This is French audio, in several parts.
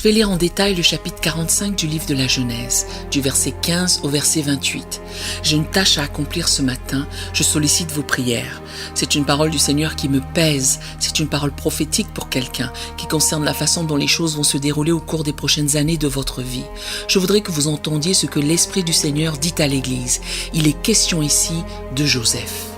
Je vais lire en détail le chapitre 45 du livre de la Genèse, du verset 15 au verset 28. J'ai une tâche à accomplir ce matin, je sollicite vos prières. C'est une parole du Seigneur qui me pèse, c'est une parole prophétique pour quelqu'un qui concerne la façon dont les choses vont se dérouler au cours des prochaines années de votre vie. Je voudrais que vous entendiez ce que l'Esprit du Seigneur dit à l'Église. Il est question ici de Joseph.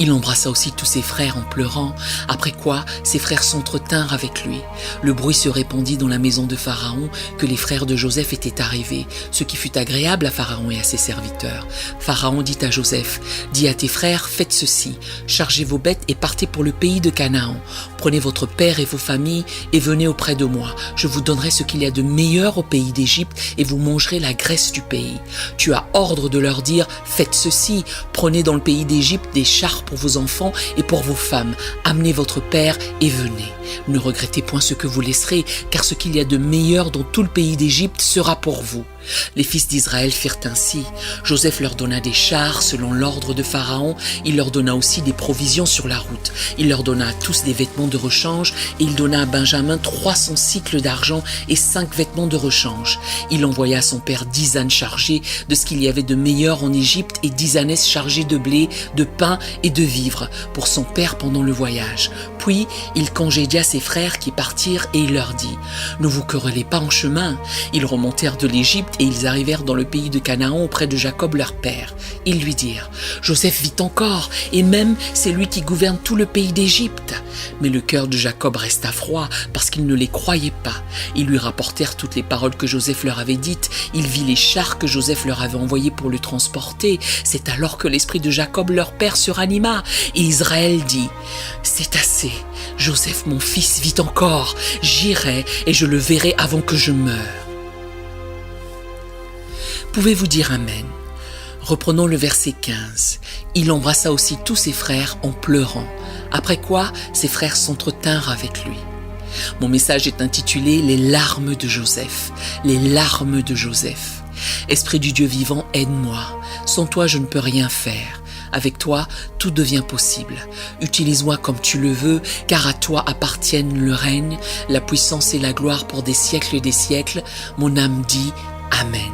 Il embrassa aussi tous ses frères en pleurant, après quoi ses frères s'entretinrent avec lui. Le bruit se répandit dans la maison de Pharaon que les frères de Joseph étaient arrivés, ce qui fut agréable à Pharaon et à ses serviteurs. Pharaon dit à Joseph, « Dis à tes frères, faites ceci, chargez vos bêtes et partez pour le pays de Canaan. Prenez votre père et vos familles et venez auprès de moi. Je vous donnerai ce qu'il y a de meilleur au pays d'Égypte et vous mangerez la graisse du pays. Tu as ordre de leur dire, faites ceci, prenez dans le pays d'Égypte des chars pour vos enfants et pour vos femmes. Amenez votre père et venez. Ne regrettez point ce que vous laisserez, car ce qu'il y a de meilleur dans tout le pays d'Égypte sera pour vous. » Les fils d'Israël firent ainsi. Joseph leur donna des chars selon l'ordre de Pharaon. Il leur donna aussi des provisions sur la route. Il leur donna à tous des vêtements de rechange et il donna à Benjamin 300 cycles d'argent et 5 vêtements de rechange. Il envoya à son père 10 ânes chargés de ce qu'il y avait de meilleur en Égypte et 10 ânesses chargées de blé, de pain et de vivres pour son père pendant le voyage. Puis il congédia ses frères qui partirent et il leur dit, « Ne vous querellez pas en chemin. » Ils remontèrent de l'Égypte et ils arrivèrent dans le pays de Canaan auprès de Jacob leur père. Ils lui dirent, « Joseph vit encore, et même c'est lui qui gouverne tout le pays d'Égypte. » Mais le cœur de Jacob resta froid parce qu'il ne les croyait pas. Ils lui rapportèrent toutes les paroles que Joseph leur avait dites. Il vit les chars que Joseph leur avait envoyés pour le transporter. C'est alors que l'esprit de Jacob leur père se ranima. Et Israël dit, « C'est assez, Joseph mon fils vit encore. J'irai et je le verrai avant que je meure. » Pouvez-vous dire Amen? Reprenons le verset 15. Il embrassa aussi tous ses frères en pleurant, après quoi ses frères s'entretinrent avec lui. Mon message est intitulé « Les larmes de Joseph ». Les larmes de Joseph. Esprit du Dieu vivant, aide-moi. Sans toi, je ne peux rien faire. Avec toi, tout devient possible. Utilise-moi comme tu le veux, car à toi appartiennent le règne, la puissance et la gloire pour des siècles et des siècles. Mon âme dit Amen.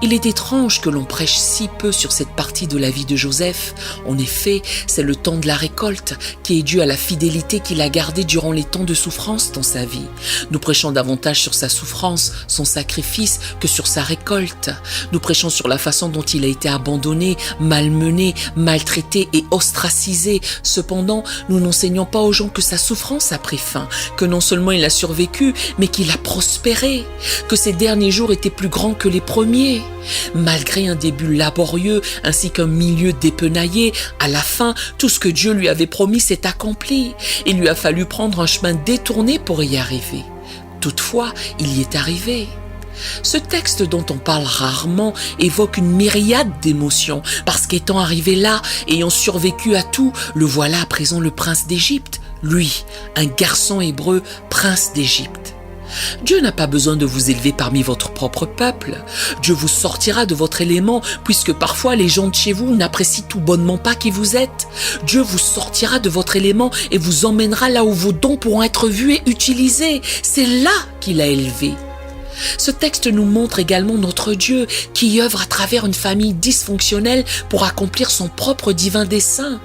Il est étrange que l'on prêche si peu sur cette partie de la vie de Joseph. En effet, c'est le temps de la récolte qui est dû à la fidélité qu'il a gardée durant les temps de souffrance dans sa vie. Nous prêchons davantage sur sa souffrance, son sacrifice, que sur sa récolte. Nous prêchons sur la façon dont il a été abandonné, malmené, maltraité et ostracisé. Cependant, nous n'enseignons pas aux gens que sa souffrance a pris fin, que non seulement il a survécu, mais qu'il a prospéré, que ses derniers jours étaient plus grands que les premiers. Malgré un début laborieux ainsi qu'un milieu dépenaillé, à la fin, tout ce que Dieu lui avait promis s'est accompli. Il lui a fallu prendre un chemin détourné pour y arriver. Toutefois, il y est arrivé. Ce texte dont on parle rarement évoque une myriade d'émotions, parce qu'étant arrivé là, ayant survécu à tout, le voilà à présent le prince d'Égypte. Lui, un garçon hébreu, prince d'Égypte. Dieu n'a pas besoin de vous élever parmi votre propre peuple. Dieu vous sortira de votre élément, puisque parfois les gens de chez vous n'apprécient tout bonnement pas qui vous êtes. Dieu vous sortira de votre élément et vous emmènera là où vos dons pourront être vus et utilisés. C'est là qu'il a élevé. Ce texte nous montre également notre Dieu qui œuvre à travers une famille dysfonctionnelle pour accomplir son propre divin dessein.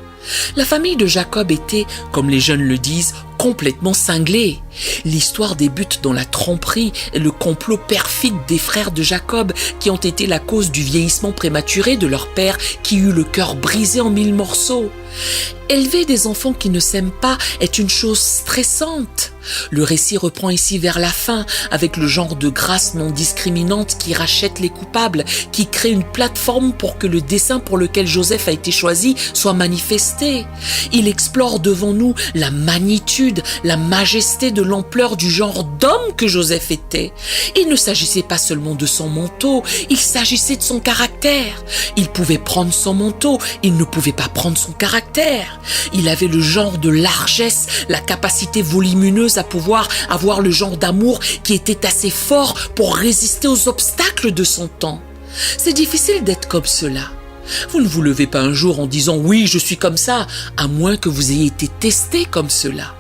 La famille de Jacob était, comme les jeunes le disent, complètement cinglée. L'histoire débute dans la tromperie et le complot perfide des frères de Jacob qui ont été la cause du vieillissement prématuré de leur père qui eut le cœur brisé en 1000 morceaux. Élever des enfants qui ne s'aiment pas est une chose stressante. Le récit reprend ici vers la fin avec le genre de grâce non discriminante qui rachète les coupables, qui crée une plateforme pour que le dessein pour lequel Joseph a été choisi soit manifesté. Il explore devant nous la magnitude, la majesté de l'ampleur du genre d'homme que Joseph était. Il ne s'agissait pas seulement de son manteau, il s'agissait de son caractère. Il pouvait prendre son manteau, il ne pouvait pas prendre son caractère. Il avait le genre de largesse, la capacité volumineuse à pouvoir avoir le genre d'amour qui était assez fort pour résister aux obstacles de son temps. C'est difficile d'être comme cela. Vous ne vous levez pas un jour en disant « oui, je suis comme ça », à moins que vous ayez été testé comme cela.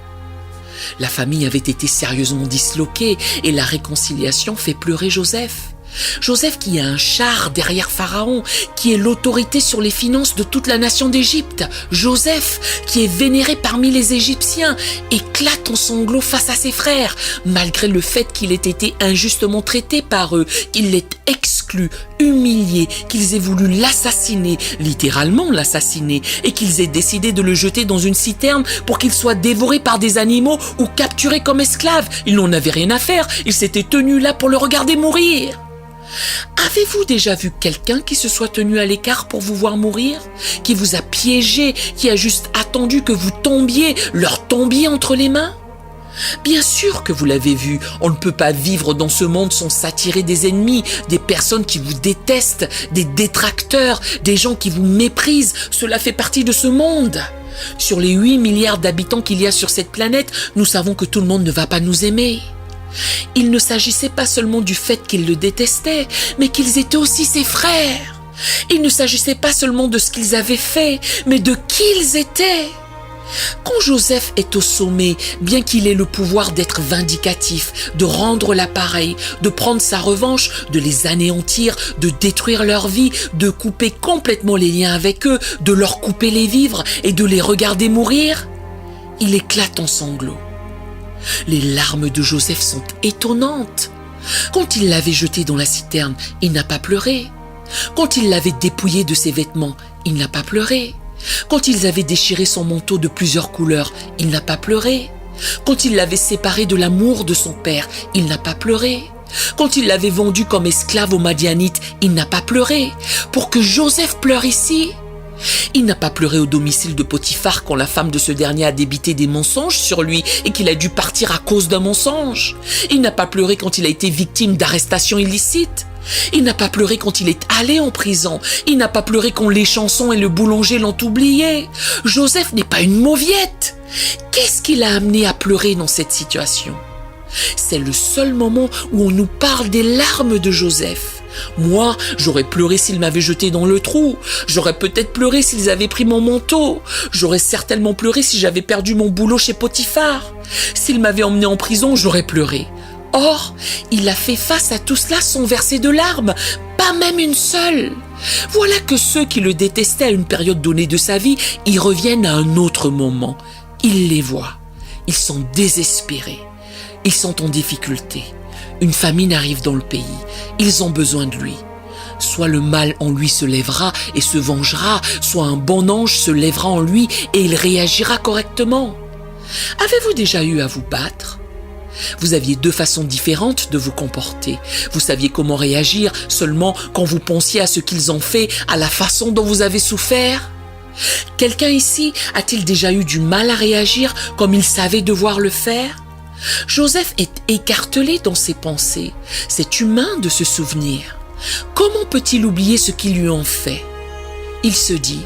La famille avait été sérieusement disloquée et la réconciliation fait pleurer Joseph. Joseph qui a un char derrière Pharaon, qui est l'autorité sur les finances de toute la nation d'Égypte. Joseph qui est vénéré parmi les Égyptiens, éclate en sanglots face à ses frères, malgré le fait qu'il ait été injustement traité par eux, qu'il l'ait exclu, humilié, qu'ils aient voulu l'assassiner, littéralement l'assassiner, et qu'ils aient décidé de le jeter dans une citerne pour qu'il soit dévoré par des animaux ou capturé comme esclave. Il n'en avait rien à faire, il s'était tenu là pour le regarder mourir. Avez-vous déjà vu quelqu'un qui se soit tenu à l'écart pour vous voir mourir, qui vous a piégé, qui a juste attendu que vous tombiez, leur tombiez entre les mains? Bien sûr que vous l'avez vu, on ne peut pas vivre dans ce monde sans s'attirer des ennemis, des personnes qui vous détestent, des détracteurs, des gens qui vous méprisent, cela fait partie de ce monde. Sur les 8 milliards d'habitants qu'il y a sur cette planète, nous savons que tout le monde ne va pas nous aimer. Il ne s'agissait pas seulement du fait qu'ils le détestaient, mais qu'ils étaient aussi ses frères. Il ne s'agissait pas seulement de ce qu'ils avaient fait, mais de qui ils étaient. Quand Joseph est au sommet, bien qu'il ait le pouvoir d'être vindicatif, de rendre l'appareil, de prendre sa revanche, de les anéantir, de détruire leur vie, de couper complètement les liens avec eux, de leur couper les vivres et de les regarder mourir, il éclate en sanglots. Les larmes de Joseph sont étonnantes. Quand il l'avait jeté dans la citerne, il n'a pas pleuré. Quand il l'avait dépouillé de ses vêtements, il n'a pas pleuré. Quand ils avaient déchiré son manteau de plusieurs couleurs, il n'a pas pleuré. Quand il l'avait séparé de l'amour de son père, il n'a pas pleuré. Quand il l'avait vendu comme esclave aux Madianites, il n'a pas pleuré. Pour que Joseph pleure ici, il n'a pas pleuré au domicile de Potiphar quand la femme de ce dernier a débité des mensonges sur lui et qu'il a dû partir à cause d'un mensonge. Il n'a pas pleuré quand il a été victime d'arrestations illicites. Il n'a pas pleuré quand il est allé en prison. Il n'a pas pleuré quand les chansons et le boulanger l'ont oublié. Joseph n'est pas une mauviette. Qu'est-ce qui l'a amené à pleurer dans cette situation? C'est le seul moment où on nous parle des larmes de Joseph. Moi, j'aurais pleuré s'ils m'avaient jeté dans le trou. J'aurais peut-être pleuré s'ils avaient pris mon manteau. J'aurais certainement pleuré si j'avais perdu mon boulot chez Potiphar. S'ils m'avaient emmené en prison, j'aurais pleuré. Or, il a fait face à tout cela sans verser de larmes, pas même une seule. Voilà que ceux qui le détestaient à une période donnée de sa vie y reviennent à un autre moment. Il les voit. Ils sont désespérés. Ils sont en difficulté. Une famine arrive dans le pays. Ils ont besoin de lui. Soit le mal en lui se lèvera et se vengera, soit un bon ange se lèvera en lui et il réagira correctement. Avez-vous déjà eu à vous battre? Vous aviez 2 façons différentes de vous comporter. Vous saviez comment réagir seulement quand vous pensiez à ce qu'ils ont fait, à la façon dont vous avez souffert. Quelqu'un ici a-t-il déjà eu du mal à réagir comme il savait devoir le faire? Joseph est écartelé dans ses pensées. C'est humain de se souvenir. Comment peut-il oublier ce qu'ils lui ont fait? Il se dit,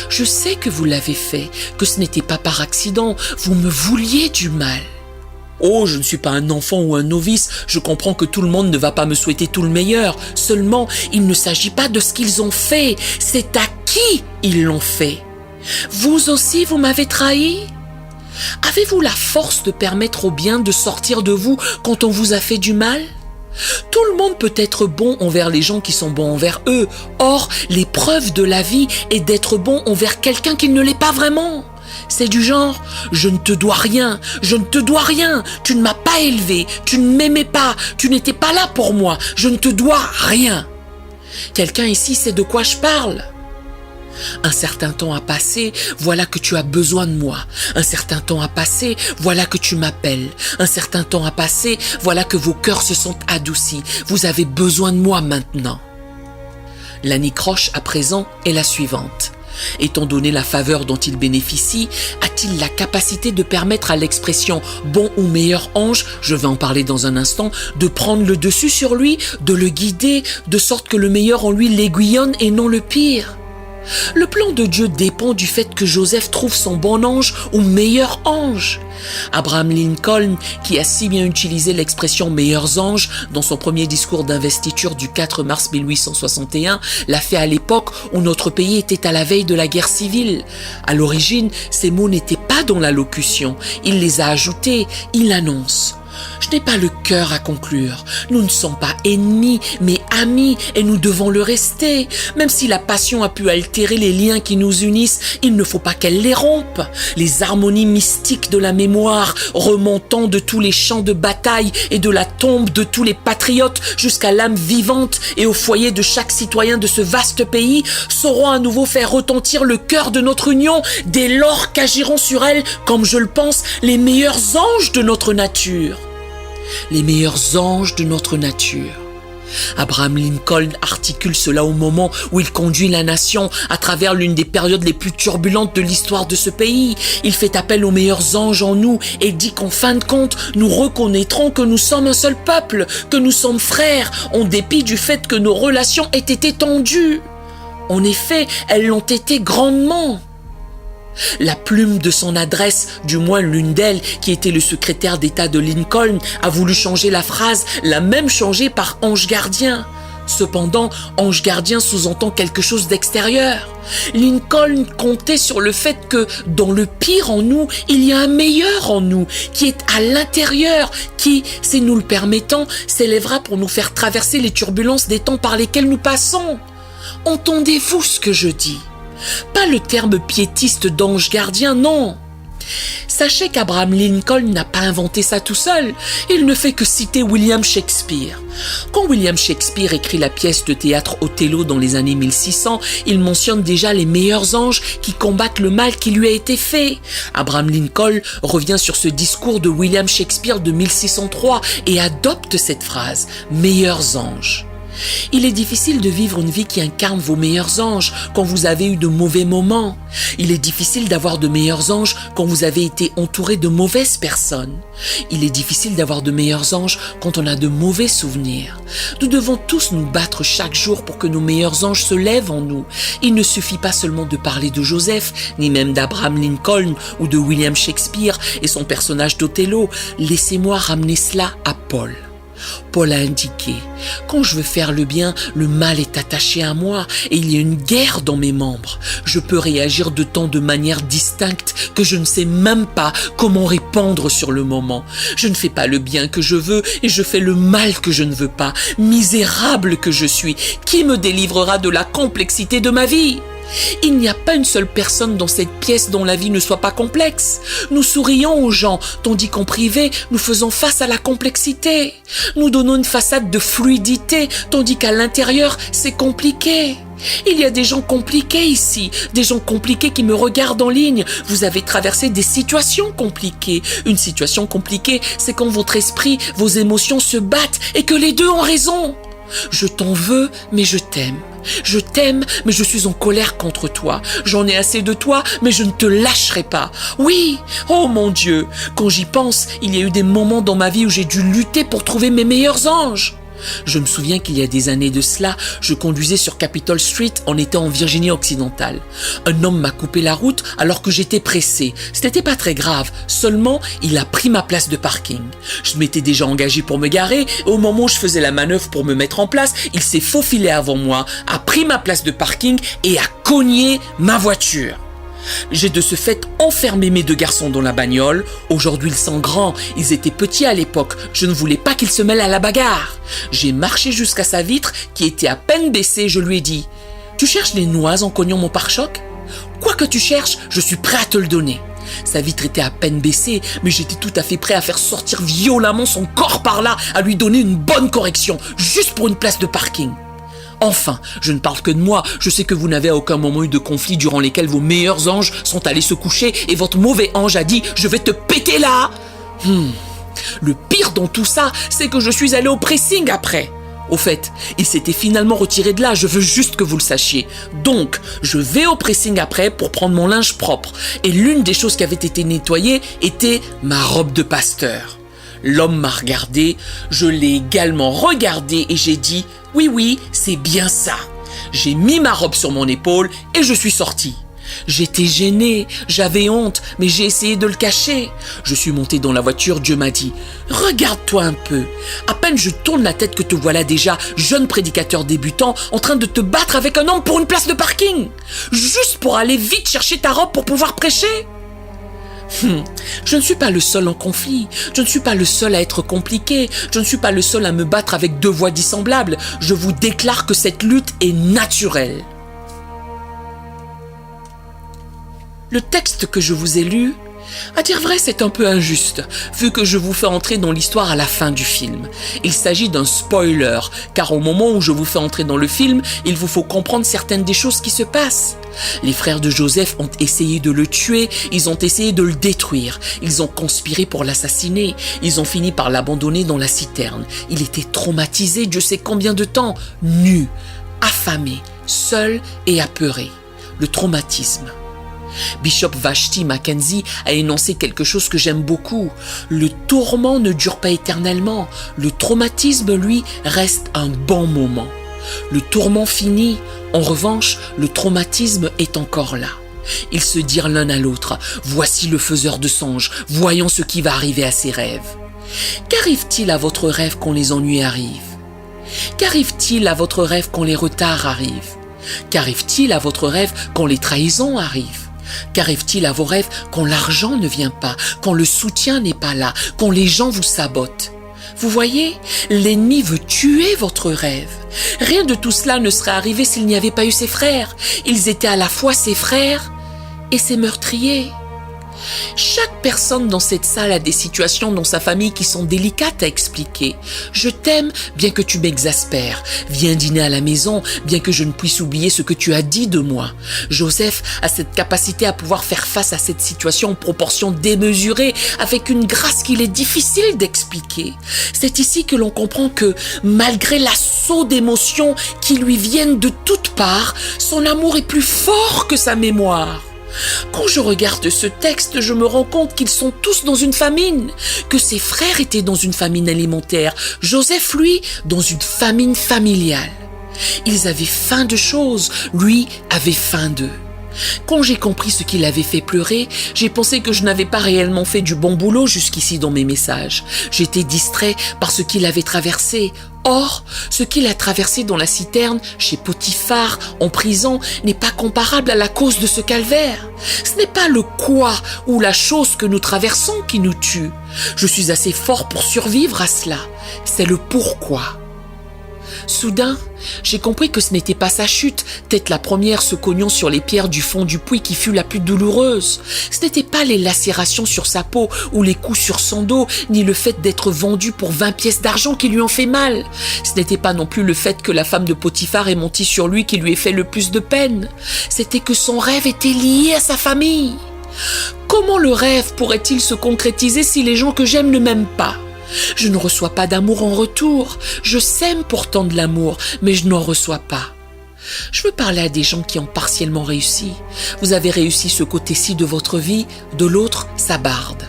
je sais que vous l'avez fait, que ce n'était pas par accident, vous me vouliez du mal. Oh, je ne suis pas un enfant ou un novice, je comprends que tout le monde ne va pas me souhaiter tout le meilleur. Seulement, il ne s'agit pas de ce qu'ils ont fait, c'est à qui ils l'ont fait. Vous aussi, vous m'avez trahi? Avez-vous la force de permettre au bien de sortir de vous quand on vous a fait du mal? Tout le monde peut être bon envers les gens qui sont bons envers eux. Or, l'épreuve de la vie est d'être bon envers quelqu'un qui ne l'est pas vraiment. C'est du genre, je ne te dois rien, je ne te dois rien, tu ne m'as pas élevé, tu ne m'aimais pas, tu n'étais pas là pour moi, je ne te dois rien. Quelqu'un ici sait de quoi je parle? Un certain temps a passé, voilà que tu as besoin de moi. Un certain temps a passé, voilà que tu m'appelles. Un certain temps a passé, voilà que vos cœurs se sont adoucis. Vous avez besoin de moi maintenant. L'anicroche à présent est la suivante. Étant donné la faveur dont il bénéficie, a-t-il la capacité de permettre à l'expression « bon ou meilleur ange », je vais en parler dans un instant, de prendre le dessus sur lui, de le guider, de sorte que le meilleur en lui l'aiguillonne et non le pire? Le plan de Dieu dépend du fait que Joseph trouve son bon ange ou meilleur ange. Abraham Lincoln, qui a si bien utilisé l'expression « meilleurs anges » dans son premier discours d'investiture du 4 mars 1861, l'a fait à l'époque où notre pays était à la veille de la guerre civile. À l'origine, ces mots n'étaient pas dans la locution. Il les a ajoutés, il annonce: je n'ai pas le cœur à conclure. Nous ne sommes pas ennemis, mais amis, et nous devons le rester. Même si la passion a pu altérer les liens qui nous unissent, il ne faut pas qu'elle les rompe. Les harmonies mystiques de la mémoire, remontant de tous les champs de bataille et de la tombe de tous les patriotes jusqu'à l'âme vivante et au foyer de chaque citoyen de ce vaste pays, sauront à nouveau faire retentir le cœur de notre union dès lors qu'agiront sur elle, comme je le pense, les meilleurs anges de notre nature. Les meilleurs anges de notre nature. Abraham Lincoln articule cela au moment où il conduit la nation à travers l'une des périodes les plus turbulentes de l'histoire de ce pays. Il fait appel aux meilleurs anges en nous et dit qu'en fin de compte, nous reconnaîtrons que nous sommes un seul peuple, que nous sommes frères, en dépit du fait que nos relations aient été tendues. En effet, elles l'ont été grandement. La plume de son adresse, du moins l'une d'elles, qui était le secrétaire d'État de Lincoln, a voulu changer la phrase, l'a même changée par ange gardien. Cependant, ange gardien sous-entend quelque chose d'extérieur. Lincoln comptait sur le fait que, dans le pire en nous, il y a un meilleur en nous, qui est à l'intérieur, qui, si nous le permettons, s'élèvera pour nous faire traverser les turbulences des temps par lesquels nous passons. Entendez-vous ce que je dis ? Pas le terme piétiste d'ange gardien, non. Sachez qu'Abraham Lincoln n'a pas inventé ça tout seul. Il ne fait que citer William Shakespeare. Quand William Shakespeare écrit la pièce de théâtre Othello dans les années 1600, il mentionne déjà les meilleurs anges qui combattent le mal qui lui a été fait. Abraham Lincoln revient sur ce discours de William Shakespeare de 1603 et adopte cette phrase « meilleurs anges ». Il est difficile de vivre une vie qui incarne vos meilleurs anges quand vous avez eu de mauvais moments. Il est difficile d'avoir de meilleurs anges quand vous avez été entouré de mauvaises personnes. Il est difficile d'avoir de meilleurs anges quand on a de mauvais souvenirs. Nous devons tous nous battre chaque jour pour que nos meilleurs anges se lèvent en nous. Il ne suffit pas seulement de parler de Joseph, ni même d'Abraham Lincoln ou de William Shakespeare et son personnage d'Othello. Laissez-moi ramener cela à Paul. Paul a indiqué « Quand je veux faire le bien, le mal est attaché à moi et il y a une guerre dans mes membres. Je peux réagir de tant de manières distinctes que je ne sais même pas comment répondre sur le moment. Je ne fais pas le bien que je veux et je fais le mal que je ne veux pas. Misérable que je suis, qui me délivrera de la complexité de ma vie ? Il n'y a pas une seule personne dans cette pièce dont la vie ne soit pas complexe. Nous sourions aux gens, tandis qu'en privé, nous faisons face à la complexité. Nous donnons une façade de fluidité, tandis qu'à l'intérieur, c'est compliqué. Il y a des gens compliqués ici, des gens compliqués qui me regardent en ligne. Vous avez traversé des situations compliquées. Une situation compliquée, c'est quand votre esprit, vos émotions se battent et que les deux ont raison. Je t'en veux, mais je t'aime. Je t'aime, mais je suis en colère contre toi. J'en ai assez de toi, mais je ne te lâcherai pas. Oui, oh mon Dieu, quand j'y pense, il y a eu des moments dans ma vie où j'ai dû lutter pour trouver mes meilleurs anges. Je me souviens qu'il y a des années de cela, je conduisais sur Capitol Street en étant en Virginie occidentale. Un homme m'a coupé la route alors que j'étais pressé. Ce n'était pas très grave, seulement il a pris ma place de parking. Je m'étais déjà engagé pour me garer et au moment où je faisais la manœuvre pour me mettre en place, il s'est faufilé avant moi, a pris ma place de parking et a cogné ma voiture. J'ai de ce fait enfermé mes deux garçons dans la bagnole. Aujourd'hui, ils sont grands. Ils étaient petits à l'époque. Je ne voulais pas qu'ils se mêlent à la bagarre. J'ai marché jusqu'à sa vitre, qui était à peine baissée. Je lui ai dit « Tu cherches les noix en cognant mon pare-choc ? Quoi que tu cherches, je suis prêt à te le donner. » Sa vitre était à peine baissée, mais j'étais tout à fait prêt à faire sortir violemment son corps par là, à lui donner une bonne correction, juste pour une place de parking. Enfin, je ne parle que de moi, je sais que vous n'avez à aucun moment eu de conflit durant lesquels vos meilleurs anges sont allés se coucher et votre mauvais ange a dit « Je vais te péter là !» Le pire dans tout ça, c'est que je suis allé au pressing après. Au fait, il s'était finalement retiré de là, je veux juste que vous le sachiez. Donc, je vais au pressing après pour prendre mon linge propre. Et l'une des choses qui avait été nettoyée était ma robe de pasteur. L'homme m'a regardé, je l'ai également regardé et j'ai dit « Oui, c'est bien ça ». J'ai mis ma robe sur mon épaule et je suis sorti. J'étais gêné, j'avais honte, mais j'ai essayé de le cacher. Je suis monté dans la voiture, Dieu m'a dit « Regarde-toi un peu. À peine je tourne la tête que te voilà déjà, jeune prédicateur débutant, en train de te battre avec un homme pour une place de parking. Juste pour aller vite chercher ta robe pour pouvoir prêcher. » Je ne suis pas le seul en conflit, je ne suis pas le seul à être compliqué, je ne suis pas le seul à me battre avec deux voix dissemblables. Je vous déclare que cette lutte est naturelle. Le texte que je vous ai lu, à dire vrai, c'est un peu injuste, vu que je vous fais entrer dans l'histoire à la fin du film. Il s'agit d'un spoiler, car au moment où je vous fais entrer dans le film, il vous faut comprendre certaines des choses qui se passent. Les frères de Joseph ont essayé de le tuer, ils ont essayé de le détruire, ils ont conspiré pour l'assassiner, ils ont fini par l'abandonner dans la citerne. Il était traumatisé, Dieu sait combien de temps, nu, affamé, seul et apeuré. Le traumatisme. Bishop Vashti Mackenzie a énoncé quelque chose que j'aime beaucoup. Le tourment ne dure pas éternellement. Le traumatisme, lui, reste un bon moment. Le tourment finit. En revanche, le traumatisme est encore là. Ils se dirent l'un à l'autre, « Voici le faiseur de songes, voyons ce qui va arriver à ses rêves. » Qu'arrive-t-il à votre rêve quand les ennuis arrivent? Qu'arrive-t-il à votre rêve quand les retards arrivent? Qu'arrive-t-il à votre rêve quand les trahisons arrivent? Qu'arrive-t-il à vos rêves quand l'argent ne vient pas, quand le soutien n'est pas là, quand les gens vous sabotent? Vous voyez, l'ennemi veut tuer votre rêve. Rien de tout cela ne serait arrivé s'il n'y avait pas eu ses frères. Ils étaient à la fois ses frères et ses meurtriers. Chaque personne dans cette salle a des situations dans sa famille qui sont délicates à expliquer. Je t'aime bien que tu m'exaspères. Viens dîner à la maison bien que je ne puisse oublier ce que tu as dit de moi. Joseph a cette capacité à pouvoir faire face à cette situation en proportion démesurée avec une grâce qu'il est difficile d'expliquer. C'est ici que l'on comprend que malgré l'assaut d'émotions qui lui viennent de toutes parts, son amour est plus fort que sa mémoire. Quand je regarde ce texte, je me rends compte qu'ils sont tous dans une famine, que ses frères étaient dans une famine alimentaire, Joseph, lui, dans une famine familiale. Ils avaient faim de choses, lui avait faim d'eux. Quand j'ai compris ce qui l'avait fait pleurer, j'ai pensé que je n'avais pas réellement fait du bon boulot jusqu'ici dans mes messages. J'étais distrait par ce qu'il avait traversé. Or, ce qu'il a traversé dans la citerne, chez Potiphar, en prison, n'est pas comparable à la cause de ce calvaire. Ce n'est pas le quoi ou la chose que nous traversons qui nous tue. Je suis assez fort pour survivre à cela. C'est le pourquoi. Soudain, j'ai compris que ce n'était pas sa chute, tête la première se cognant sur les pierres du fond du puits qui fut la plus douloureuse. Ce n'était pas les lacérations sur sa peau ou les coups sur son dos, ni le fait d'être vendu pour 20 pièces d'argent qui lui ont fait mal. Ce n'était pas non plus le fait que la femme de Potiphar ait menti sur lui qui lui ait fait le plus de peine. C'était que son rêve était lié à sa famille. Comment le rêve pourrait-il se concrétiser si les gens que j'aime ne m'aiment pas ? Je ne reçois pas d'amour en retour. Je sème pourtant de l'amour, mais je n'en reçois pas. Je veux parler à des gens qui ont partiellement réussi. Vous avez réussi ce côté-ci de votre vie, de l'autre, ça barde.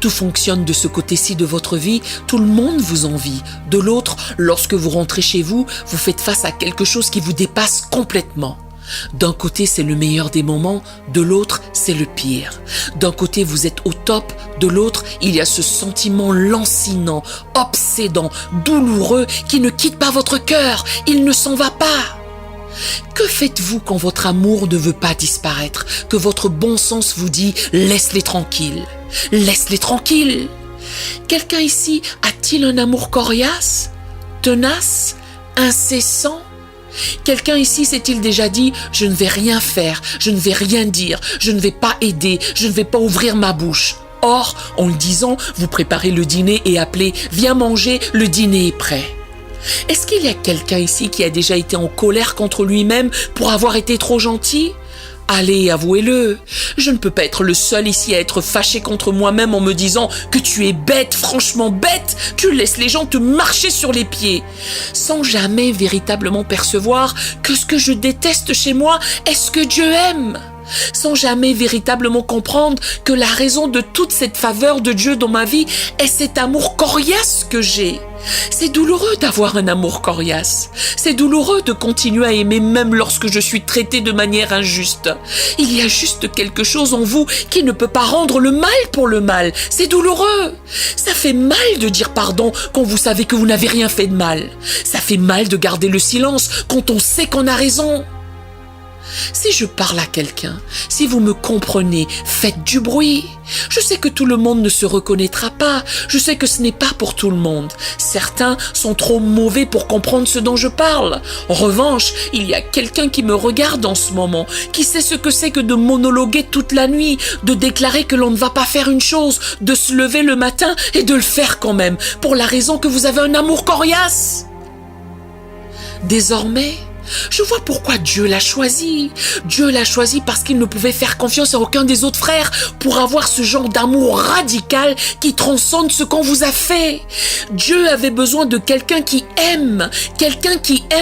Tout fonctionne de ce côté-ci de votre vie, tout le monde vous envie. De l'autre, lorsque vous rentrez chez vous, vous faites face à quelque chose qui vous dépasse complètement. D'un côté, c'est le meilleur des moments, de l'autre, c'est le pire. D'un côté, vous êtes au top, de l'autre, il y a ce sentiment lancinant, obsédant, douloureux qui ne quitte pas votre cœur, il ne s'en va pas. Que faites-vous quand votre amour ne veut pas disparaître, que votre bon sens vous dit « laisse-les tranquilles, laisse-les tranquilles ». Quelqu'un ici a-t-il un amour coriace, tenace, incessant ? Quelqu'un ici s'est-il déjà dit « je ne vais rien faire, je ne vais rien dire, je ne vais pas aider, je ne vais pas ouvrir ma bouche ». Or, en le disant, vous préparez le dîner et appelez « viens manger, le dîner est prêt ». Est-ce qu'il y a quelqu'un ici qui a déjà été en colère contre lui-même pour avoir été trop gentil ? Allez, avouez-le, je ne peux pas être le seul ici à être fâché contre moi-même en me disant que tu es bête, franchement bête, tu laisses les gens te marcher sur les pieds, sans jamais véritablement percevoir que ce que je déteste chez moi est ce que Dieu aime. sans jamais véritablement comprendre que la raison de toute cette faveur de Dieu dans ma vie est cet amour coriace que j'ai. C'est douloureux d'avoir un amour coriace. C'est douloureux de continuer à aimer même lorsque je suis traitée de manière injuste. Il y a juste quelque chose en vous qui ne peut pas rendre le mal pour le mal. C'est douloureux. Ça fait mal de dire pardon quand vous savez que vous n'avez rien fait de mal. Ça fait mal de garder le silence quand on sait qu'on a raison. Si je parle à quelqu'un, si vous me comprenez, faites du bruit. Je sais que tout le monde ne se reconnaîtra pas. Je sais que ce n'est pas pour tout le monde. Certains sont trop mauvais pour comprendre ce dont je parle. En revanche, il y a quelqu'un qui me regarde en ce moment, qui sait ce que c'est que de monologuer toute la nuit, de déclarer que l'on ne va pas faire une chose, de se lever le matin et de le faire quand même, pour la raison que vous avez un amour coriace. Désormais, je vois pourquoi Dieu l'a choisi. Dieu l'a choisi parce qu'il ne pouvait faire confiance à aucun des autres frères pour avoir ce genre d'amour radical qui transcende ce qu'on vous a fait. Dieu avait besoin de quelqu'un qui aime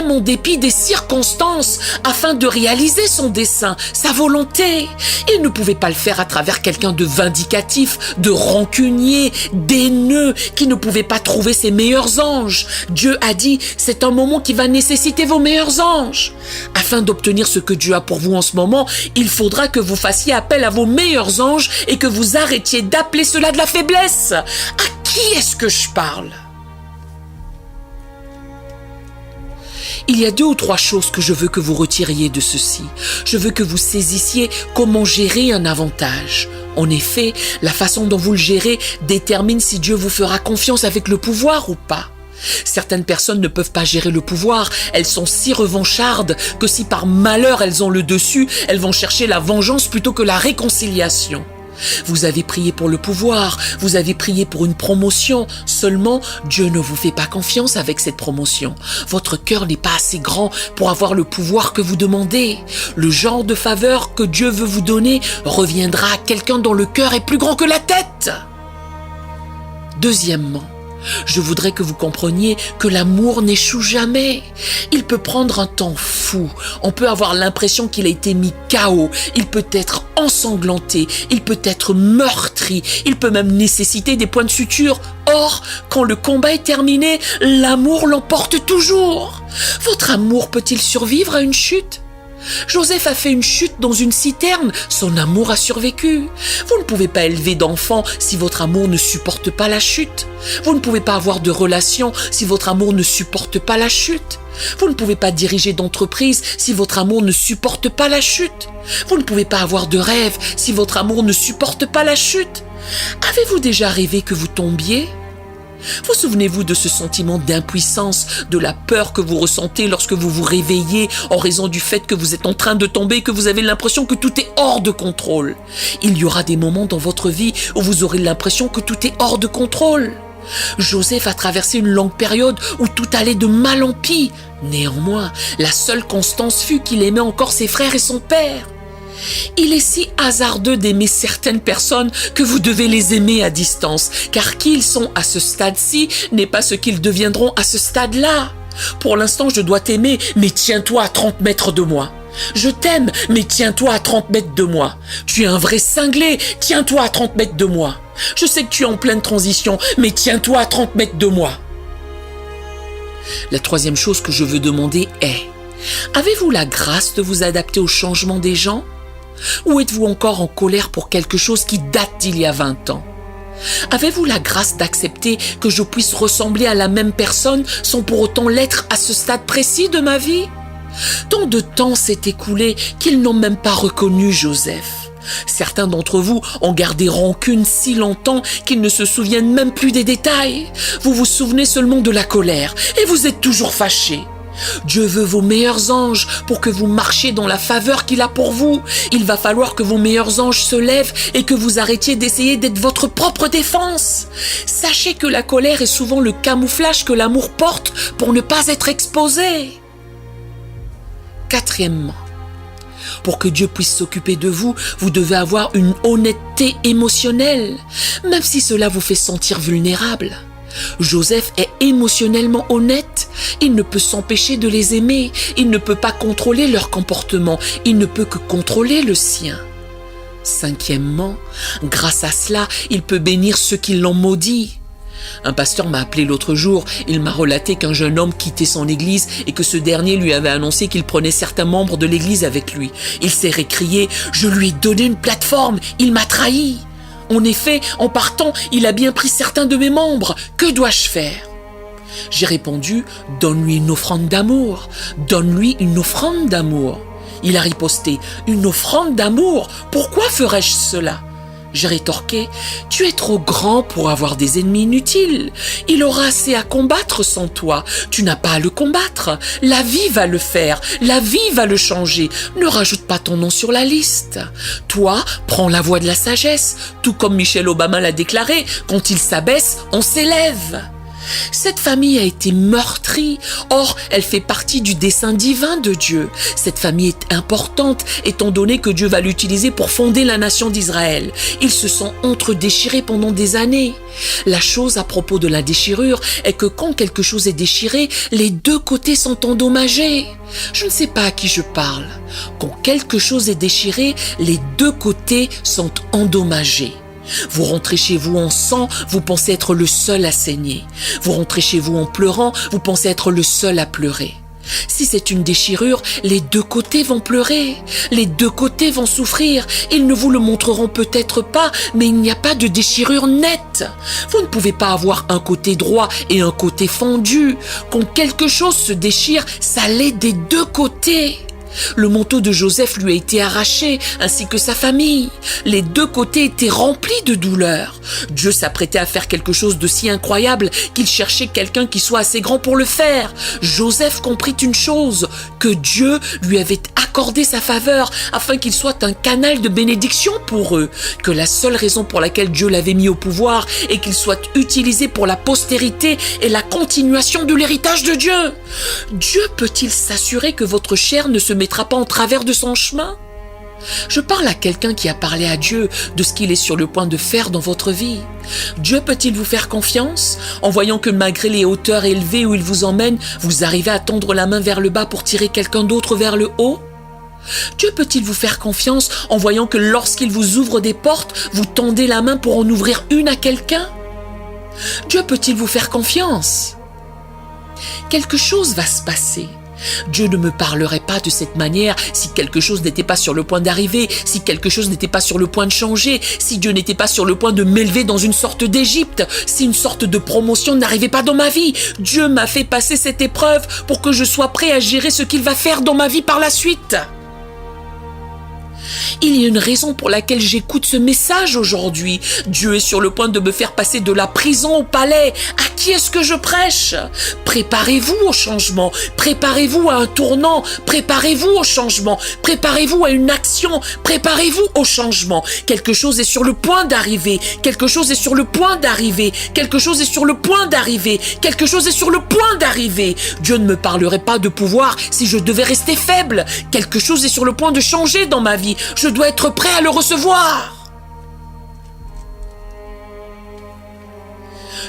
en dépit des circonstances afin de réaliser son dessein, sa volonté. Il ne pouvait pas le faire à travers quelqu'un de vindicatif, de rancunier, d'haineux, qui ne pouvait pas trouver ses meilleurs anges. Dieu a dit, c'est un moment qui va nécessiter vos meilleurs anges. Afin d'obtenir ce que Dieu a pour vous en ce moment, il faudra que vous fassiez appel à vos meilleurs anges et que vous arrêtiez d'appeler cela de la faiblesse. À qui est-ce que je parle? Il y a 2 ou 3 choses que je veux que vous retiriez de ceci. Je veux que vous saisissiez comment gérer un avantage. En effet, la façon dont vous le gérez détermine si Dieu vous fera confiance avec le pouvoir ou pas. Certaines personnes ne peuvent pas gérer le pouvoir, elles sont si revanchardes que si par malheur elles ont le dessus, elles vont chercher la vengeance plutôt que la réconciliation. Vous avez prié pour le pouvoir, vous avez prié pour une promotion, seulement Dieu ne vous fait pas confiance avec cette promotion. Votre cœur n'est pas assez grand pour avoir le pouvoir que vous demandez. Le genre de faveur que Dieu veut vous donner reviendra à quelqu'un dont le cœur est plus grand que la tête. Deuxièmement, je voudrais que vous compreniez que l'amour n'échoue jamais. Il peut prendre un temps fou. On peut avoir l'impression qu'il a été mis KO. Il peut être ensanglanté. Il peut être meurtri. Il peut même nécessiter des points de suture. Or, quand le combat est terminé, l'amour l'emporte toujours. Votre amour peut-il survivre à une chute ? Joseph a fait une chute dans une citerne, son amour a survécu. Vous ne pouvez pas élever d'enfants si votre amour ne supporte pas la chute. Vous ne pouvez pas avoir de relation si votre amour ne supporte pas la chute. Vous ne pouvez pas diriger d'entreprise si votre amour ne supporte pas la chute. Vous ne pouvez pas avoir de rêve si votre amour ne supporte pas la chute. Avez-vous déjà rêvé que vous tombiez ? Vous souvenez-vous de ce sentiment d'impuissance, de la peur que vous ressentez lorsque vous vous réveillez en raison du fait que vous êtes en train de tomber et que vous avez l'impression que tout est hors de contrôle? Il y aura des moments dans votre vie où vous aurez l'impression que tout est hors de contrôle. Joseph a traversé une longue période où tout allait de mal en pis. Néanmoins, la seule constance fut qu'il aimait encore ses frères et son père. Il est si hasardeux d'aimer certaines personnes que vous devez les aimer à distance, car qui ils sont à ce stade-ci n'est pas ce qu'ils deviendront à ce stade-là. Pour l'instant, je dois t'aimer, mais tiens-toi à 30 mètres de moi. Je t'aime, mais tiens-toi à 30 mètres de moi. Tu es un vrai cinglé, tiens-toi à 30 mètres de moi. Je sais que tu es en pleine transition, mais tiens-toi à 30 mètres de moi. La troisième chose que je veux demander est, avez-vous la grâce de vous adapter au changement des gens ? Ou êtes-vous encore en colère pour quelque chose qui date d'il y a 20 ans ? Avez-vous la grâce d'accepter que je puisse ressembler à la même personne sans pour autant l'être à ce stade précis de ma vie ? Tant de temps s'est écoulé qu'ils n'ont même pas reconnu Joseph. Certains d'entre vous ont gardé rancune si longtemps qu'ils ne se souviennent même plus des détails. Vous vous souvenez seulement de la colère et vous êtes toujours fâchés. Dieu veut vos meilleurs anges pour que vous marchiez dans la faveur qu'il a pour vous. Il va falloir que vos meilleurs anges se lèvent et que vous arrêtiez d'essayer d'être votre propre défense. Sachez que la colère est souvent le camouflage que l'amour porte pour ne pas être exposé. Quatrièmement, pour que Dieu puisse s'occuper de vous, vous devez avoir une honnêteté émotionnelle, même si cela vous fait sentir vulnérable. Joseph est émotionnellement honnête. Il ne peut s'empêcher de les aimer. Il ne peut pas contrôler leur comportement. Il ne peut que contrôler le sien. Cinquièmement, grâce à cela, il peut bénir ceux qui l'ont maudit. Un pasteur m'a appelé l'autre jour. Il m'a relaté qu'un jeune homme quittait son église et que ce dernier lui avait annoncé qu'il prenait certains membres de l'église avec lui. Il s'est récrié « Je lui ai donné une plateforme, il m'a trahi !» En effet, en partant, il a bien pris certains de mes membres. Que dois-je faire? J'ai répondu « Donne-lui une offrande d'amour. Donne-lui une offrande d'amour. » Il a riposté « Une offrande d'amour? Pourquoi ferais-je cela ?» J'ai rétorqué « Tu es trop grand pour avoir des ennemis inutiles. Il aura assez à combattre sans toi. Tu n'as pas à le combattre. La vie va le faire. La vie va le changer. Ne rajoute pas ton nom sur la liste. Toi, prends la voie de la sagesse. Tout comme Michelle Obama l'a déclaré, quand il s'abaisse, on s'élève. » Cette famille a été meurtrie. Or, elle fait partie du dessein divin de Dieu. Cette famille est importante, étant donné que Dieu va l'utiliser pour fonder la nation d'Israël. Ils se sont entre-déchirés pendant des années. La chose à propos de la déchirure est que quand quelque chose est déchiré, les deux côtés sont endommagés. Je ne sais pas à qui je parle. Quand quelque chose est déchiré, les deux côtés sont endommagés. Vous rentrez chez vous en sang, vous pensez être le seul à saigner. Vous rentrez chez vous en pleurant, vous pensez être le seul à pleurer. Si c'est une déchirure, les deux côtés vont pleurer, les deux côtés vont souffrir. Ils ne vous le montreront peut-être pas, mais il n'y a pas de déchirure nette. Vous ne pouvez pas avoir un côté droit et un côté fendu. Quand quelque chose se déchire, ça l'est des deux côtés. Le manteau de Joseph lui a été arraché, ainsi que sa famille. Les deux côtés étaient remplis de douleur. Dieu s'apprêtait à faire quelque chose de si incroyable qu'il cherchait quelqu'un qui soit assez grand pour le faire. Joseph comprit une chose, que Dieu lui avait accordé sa faveur afin qu'il soit un canal de bénédiction pour eux, que la seule raison pour laquelle Dieu l'avait mis au pouvoir est qu'il soit utilisé pour la postérité et la continuation de l'héritage de Dieu. Dieu peut-il s'assurer que votre chair ne se mettra pas en travers de son chemin? Je parle à quelqu'un qui a parlé à Dieu de ce qu'il est sur le point de faire dans votre vie. Dieu peut-il vous faire confiance en voyant que malgré les hauteurs élevées où il vous emmène, vous arrivez à tendre la main vers le bas pour tirer quelqu'un d'autre vers le haut? Dieu peut-il vous faire confiance en voyant que lorsqu'il vous ouvre des portes, vous tendez la main pour en ouvrir une à quelqu'un? Dieu peut-il vous faire confiance? Quelque chose va se passer. Dieu ne me parlerait pas de cette manière si quelque chose n'était pas sur le point d'arriver, si quelque chose n'était pas sur le point de changer, si Dieu n'était pas sur le point de m'élever dans une sorte d'Égypte, si une sorte de promotion n'arrivait pas dans ma vie. Dieu m'a fait passer cette épreuve pour que je sois prêt à gérer ce qu'il va faire dans ma vie par la suite. Il y a une raison pour laquelle j'écoute ce message aujourd'hui. Dieu est sur le point de me faire passer de la prison au palais. À qui est-ce que je prêche? Préparez-vous au changement. Préparez-vous à un tournant. Préparez-vous au changement. Préparez-vous à une action. Préparez-vous au changement. Quelque chose est sur le point d'arriver. Quelque chose est sur le point d'arriver. Quelque chose est sur le point d'arriver. Quelque chose est sur le point d'arriver. Dieu ne me parlerait pas de pouvoir si je devais rester faible. Quelque chose est sur le point de changer dans ma vie. Je dois être prêt à le recevoir.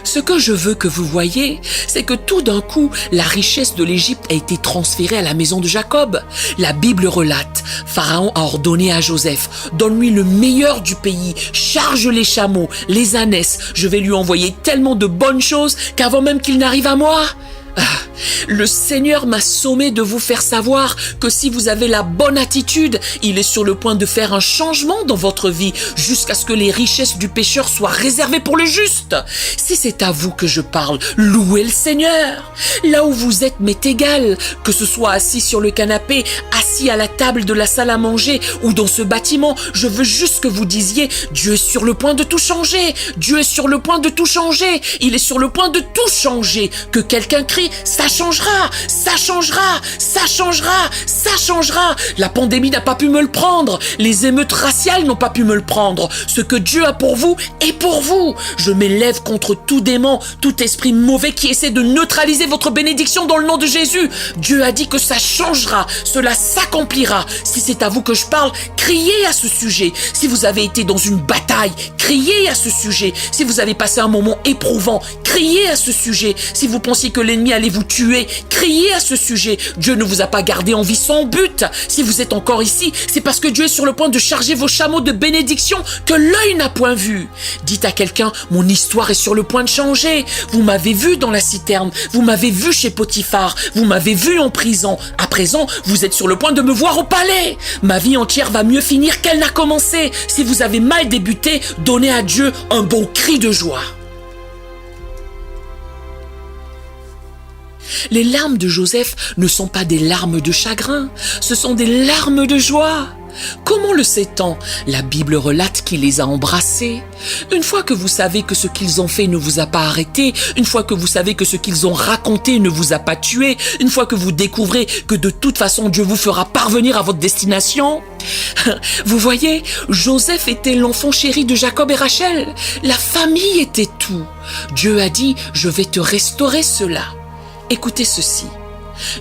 Ce que je veux que vous voyez, c'est que tout d'un coup, la richesse de l'Égypte a été transférée à la maison de Jacob. La Bible relate, Pharaon a ordonné à Joseph, donne-lui le meilleur du pays, charge les chameaux, les ânesses, je vais lui envoyer tellement de bonnes choses qu'avant même qu'il n'arrive à moi. Le Seigneur m'a sommé de vous faire savoir que si vous avez la bonne attitude, il est sur le point de faire un changement dans votre vie jusqu'à ce que les richesses du pécheur soient réservées pour le juste. Si c'est à vous que je parle, louez le Seigneur. Là où vous êtes m'est égal, que ce soit assis sur le canapé, assis à la table de la salle à manger ou dans ce bâtiment, je veux juste que vous disiez « Dieu est sur le point de tout changer, Dieu est sur le point de tout changer, il est sur le point de tout changer », que quelqu'un crie « Ça changera, ça changera, ça changera, ça changera. La pandémie n'a pas pu me le prendre, les émeutes raciales n'ont pas pu me le prendre. Ce que Dieu a pour vous est pour vous. Je m'élève contre tout démon, tout esprit mauvais qui essaie de neutraliser votre bénédiction dans le nom de Jésus. Dieu a dit que ça changera, cela s'accomplira. Si c'est à vous que je parle, criez à ce sujet. Si vous avez été dans une bataille, criez à ce sujet. Si vous avez passé un moment éprouvant, criez à ce sujet. Si vous pensiez que l'ennemi allait vous tuer, criez à ce sujet. Dieu ne vous a pas gardé en vie sans but. Si vous êtes encore ici, c'est parce que Dieu est sur le point de charger vos chameaux de bénédiction que l'œil n'a point vu. Dites à quelqu'un, mon histoire est sur le point de changer. Vous m'avez vu dans la citerne, vous m'avez vu chez Potiphar, vous m'avez vu en prison. À présent, vous êtes sur le point de me voir au palais. Ma vie entière va mieux finir qu'elle n'a commencé. Si vous avez mal débuté, donnez à Dieu un bon cri de joie. Les larmes de Joseph ne sont pas des larmes de chagrin, ce sont des larmes de joie. Comment le sait-on? La Bible relate qu'il les a embrassés. Une fois que vous savez que ce qu'ils ont fait ne vous a pas arrêté, une fois que vous savez que ce qu'ils ont raconté ne vous a pas tué, une fois que vous découvrez que de toute façon Dieu vous fera parvenir à votre destination, vous voyez, Joseph était l'enfant chéri de Jacob et Rachel. La famille était tout. Dieu a dit, je vais te restaurer cela. Écoutez ceci.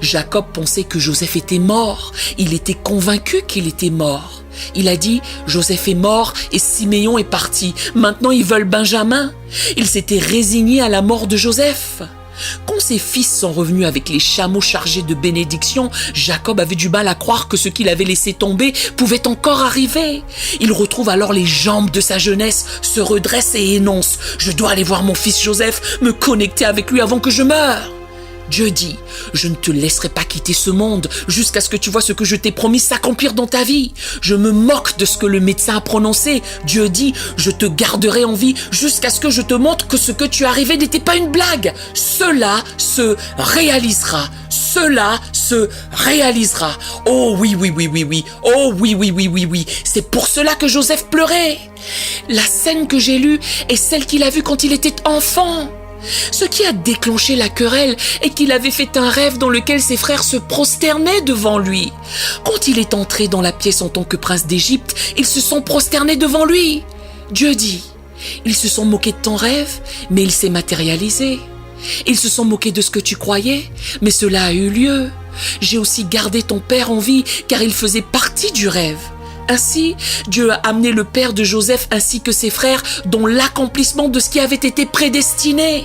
Jacob pensait que Joseph était mort. Il était convaincu qu'il était mort. Il a dit, Joseph est mort et Siméon est parti. Maintenant, ils veulent Benjamin. Il s'était résigné à la mort de Joseph. Quand ses fils sont revenus avec les chameaux chargés de bénédictions, Jacob avait du mal à croire que ce qu'il avait laissé tomber pouvait encore arriver. Il retrouve alors les jambes de sa jeunesse, se redresse et énonce, je dois aller voir mon fils Joseph, me connecter avec lui avant que je meure. Dieu dit, je ne te laisserai pas quitter ce monde jusqu'à ce que tu vois ce que je t'ai promis s'accomplir dans ta vie. Je me moque de ce que le médecin a prononcé. Dieu dit, je te garderai en vie jusqu'à ce que je te montre que ce que tu as rêvé n'était pas une blague. Cela se réalisera. Cela se réalisera. Oh oui, oui, oui, oui, oui. Oh oui, oui, oui, oui, oui. C'est pour cela que Joseph pleurait. La scène que j'ai lue est celle qu'il a vue quand il était enfant. Ce qui a déclenché la querelle est qu'il avait fait un rêve dans lequel ses frères se prosternaient devant lui. Quand il est entré dans la pièce en tant que prince d'Égypte, ils se sont prosternés devant lui. Dieu dit, ils se sont moqués de ton rêve, mais il s'est matérialisé. Ils se sont moqués de ce que tu croyais, mais cela a eu lieu. J'ai aussi gardé ton père en vie, car il faisait partie du rêve. Ainsi, Dieu a amené le père de Joseph ainsi que ses frères dans l'accomplissement de ce qui avait été prédestiné.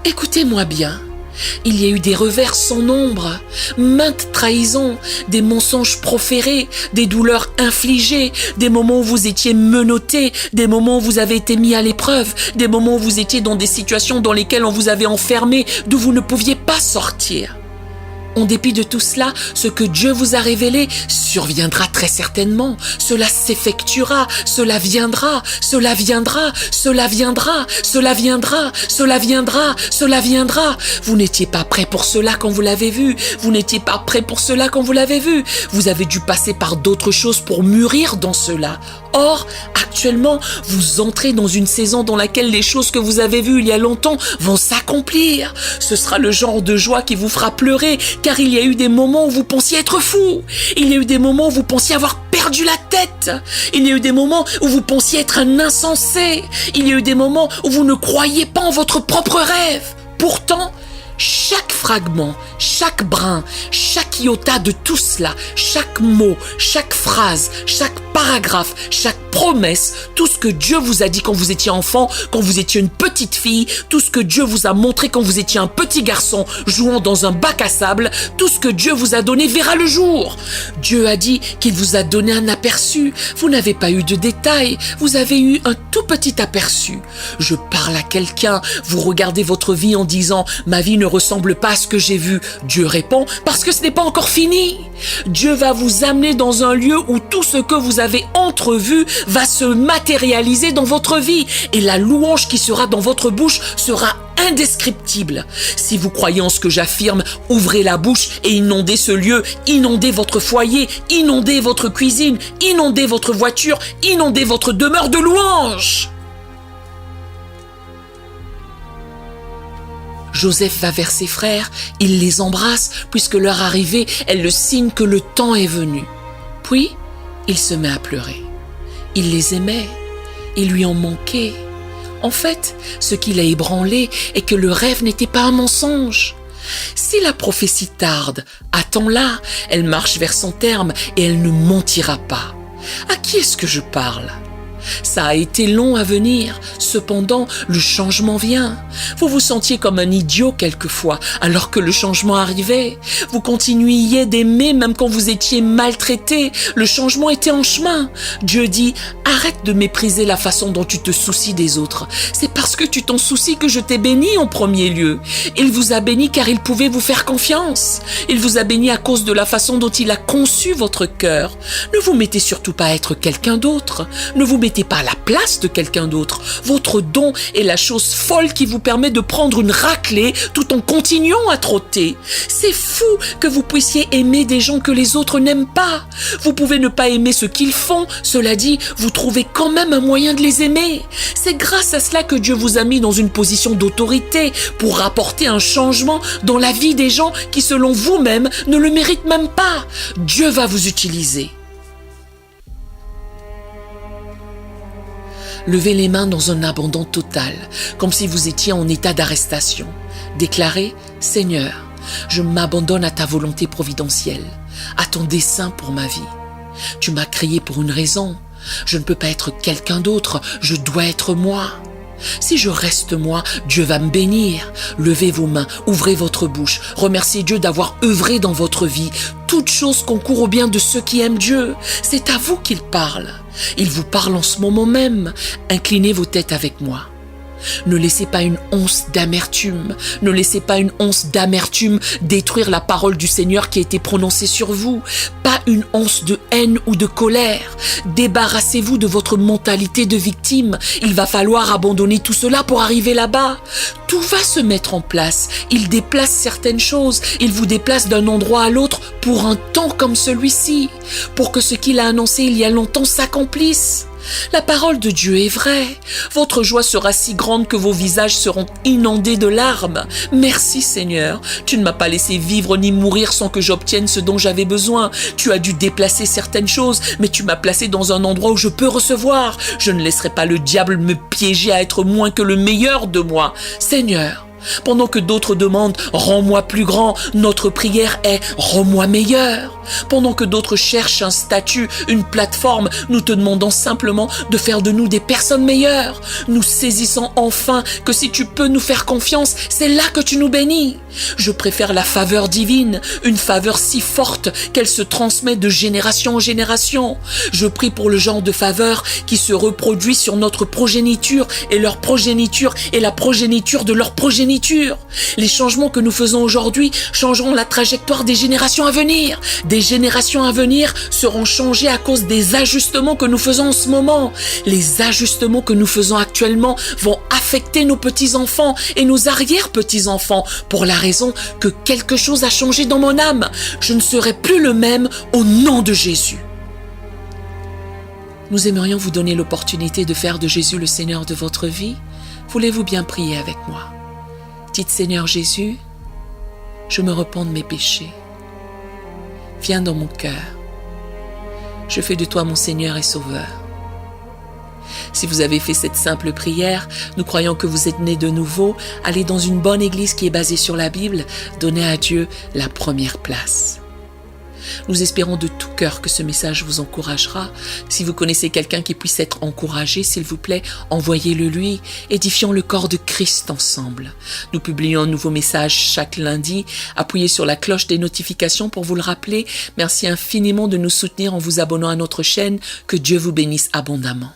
Écoutez-moi bien, il y a eu des revers sans nombre, maintes trahisons, des mensonges proférés, des douleurs infligées, des moments où vous étiez menottés, des moments où vous avez été mis à l'épreuve, des moments où vous étiez dans des situations dans lesquelles on vous avait enfermé, d'où vous ne pouviez pas sortir. En dépit de tout cela, ce que Dieu vous a révélé surviendra très certainement. Cela s'effectuera, cela viendra, cela viendra, cela viendra, cela viendra, cela viendra, cela viendra. Vous n'étiez pas prêt pour cela quand vous l'avez vu. Vous n'étiez pas prêt pour cela quand vous l'avez vu. Vous avez dû passer par d'autres choses pour mûrir dans cela. Or, actuellement, vous entrez dans une saison dans laquelle les choses que vous avez vues il y a longtemps vont s'accomplir. Ce sera le genre de joie qui vous fera pleurer, car il y a eu des moments où vous pensiez être fou. Il y a eu des moments où vous pensiez avoir perdu la tête. Il y a eu des moments où vous pensiez être un insensé. Il y a eu des moments où vous ne croyiez pas en votre propre rêve. Pourtant, chaque fragment, chaque brin, chaque iota de tout cela, chaque mot, chaque phrase, chaque paragraphe, chaque promesse, tout ce que Dieu vous a dit quand vous étiez enfant, quand vous étiez une petite fille, tout ce que Dieu vous a montré quand vous étiez un petit garçon jouant dans un bac à sable, tout ce que Dieu vous a donné verra le jour. Dieu a dit qu'il vous a donné un aperçu. Vous n'avez pas eu de détails, vous avez eu un tout petit aperçu. Je parle à quelqu'un, vous regardez votre vie en disant « Ma vie ne ressemble pas à ce que j'ai vu ». Dieu répond « Parce que ce n'est pas encore fini ». Dieu va vous amener dans un lieu où tout ce que vous avez entrevu va se matérialiser dans votre vie et la louange qui sera dans votre bouche sera indescriptible. Si vous croyez en ce que j'affirme, ouvrez la bouche et inondez ce lieu, inondez votre foyer, inondez votre cuisine, inondez votre voiture, inondez votre demeure de louange. Joseph va vers ses frères, il les embrasse, puisque leur arrivée est le signe que le temps est venu. Puis, il se met à pleurer. Il les aimait, il lui en manquait. En fait, ce qui l'a ébranlé est que le rêve n'était pas un mensonge. Si la prophétie tarde, attends-la, elle marche vers son terme et elle ne mentira pas. À qui est-ce que je parle ? Ça a été long à venir, cependant le changement vient. Vous vous sentiez comme un idiot quelquefois, alors que le changement arrivait. Vous continuiez d'aimer même quand vous étiez maltraité. Le changement était en chemin. Dieu dit, arrête de mépriser la façon dont tu te soucies des autres. C'est parce que tu t'en soucies que je t'ai béni en premier lieu. Il vous a béni car il pouvait vous faire confiance. Il vous a béni à cause de la façon dont il a conçu votre cœur. Ne vous mettez surtout pas à être quelqu'un d'autre. Ne vous mettez pas à la place de quelqu'un d'autre. Votre don est la chose folle qui vous permet de prendre une raclée tout en continuant à trotter. C'est fou que vous puissiez aimer des gens que les autres n'aiment pas. Vous pouvez ne pas aimer ce qu'ils font. Cela dit, vous trouvez quand même un moyen de les aimer. C'est grâce à cela que Dieu vous a mis dans une position d'autorité pour apporter un changement dans la vie des gens qui, selon vous-même, ne le méritent même pas. Dieu va vous utiliser. Levez les mains dans un abandon total, comme si vous étiez en état d'arrestation. Déclarez, Seigneur, je m'abandonne à ta volonté providentielle, à ton dessein pour ma vie. Tu m'as créé pour une raison. Je ne peux pas être quelqu'un d'autre, je dois être moi. Si je reste moi, Dieu va me bénir. Levez vos mains, ouvrez votre bouche, remerciez Dieu d'avoir œuvré dans votre vie. Toute chose concourt au bien de ceux qui aiment Dieu. C'est à vous qu'il parle. Il vous parle en ce moment même. Inclinez vos têtes avec moi. Ne laissez pas une once d'amertume, ne laissez pas une once d'amertume détruire la parole du Seigneur qui a été prononcée sur vous. Pas une once de haine ou de colère. Débarrassez-vous de votre mentalité de victime. Il va falloir abandonner tout cela pour arriver là-bas. Tout va se mettre en place. Il déplace certaines choses. Il vous déplace d'un endroit à l'autre pour un temps comme celui-ci, pour que ce qu'il a annoncé il y a longtemps s'accomplisse. La parole de Dieu est vraie. Votre joie sera si grande que vos visages seront inondés de larmes. Merci Seigneur, tu ne m'as pas laissé vivre ni mourir sans que j'obtienne ce dont j'avais besoin. Tu as dû déplacer certaines choses, mais tu m'as placé dans un endroit où je peux recevoir. Je ne laisserai pas le diable me piéger à être moins que le meilleur de moi. Seigneur, pendant que d'autres demandent « Rends-moi plus grand », notre prière est « Rends-moi meilleur ». Pendant que d'autres cherchent un statut, une plateforme, nous te demandons simplement de faire de nous des personnes meilleures. Nous saisissons enfin que si tu peux nous faire confiance, c'est là que tu nous bénis. Je préfère la faveur divine, une faveur si forte qu'elle se transmet de génération en génération. Je prie pour le genre de faveur qui se reproduit sur notre progéniture et leur progéniture et la progéniture de leur progéniture. Les changements que nous faisons aujourd'hui changeront la trajectoire des générations à venir. Des générations à venir seront changées à cause des ajustements que nous faisons en ce moment. Les ajustements que nous faisons actuellement vont affecter nos petits-enfants et nos arrière-petits-enfants pour la raison que quelque chose a changé dans mon âme. Je ne serai plus le même au nom de Jésus. Nous aimerions vous donner l'opportunité de faire de Jésus le Seigneur de votre vie. Voulez-vous bien prier avec moi? Dites Seigneur Jésus, je me repens de mes péchés. Viens dans mon cœur. Je fais de toi mon Seigneur et Sauveur. Si vous avez fait cette simple prière, nous croyons que vous êtes né de nouveau. Allez dans une bonne église qui est basée sur la Bible. Donnez à Dieu la première place. Nous espérons de tout cœur que ce message vous encouragera. Si vous connaissez quelqu'un qui puisse être encouragé, s'il vous plaît, envoyez-le lui. Édifions le corps de Christ ensemble. Nous publions un nouveau message chaque lundi. Appuyez sur la cloche des notifications pour vous le rappeler. Merci infiniment de nous soutenir en vous abonnant à notre chaîne. Que Dieu vous bénisse abondamment.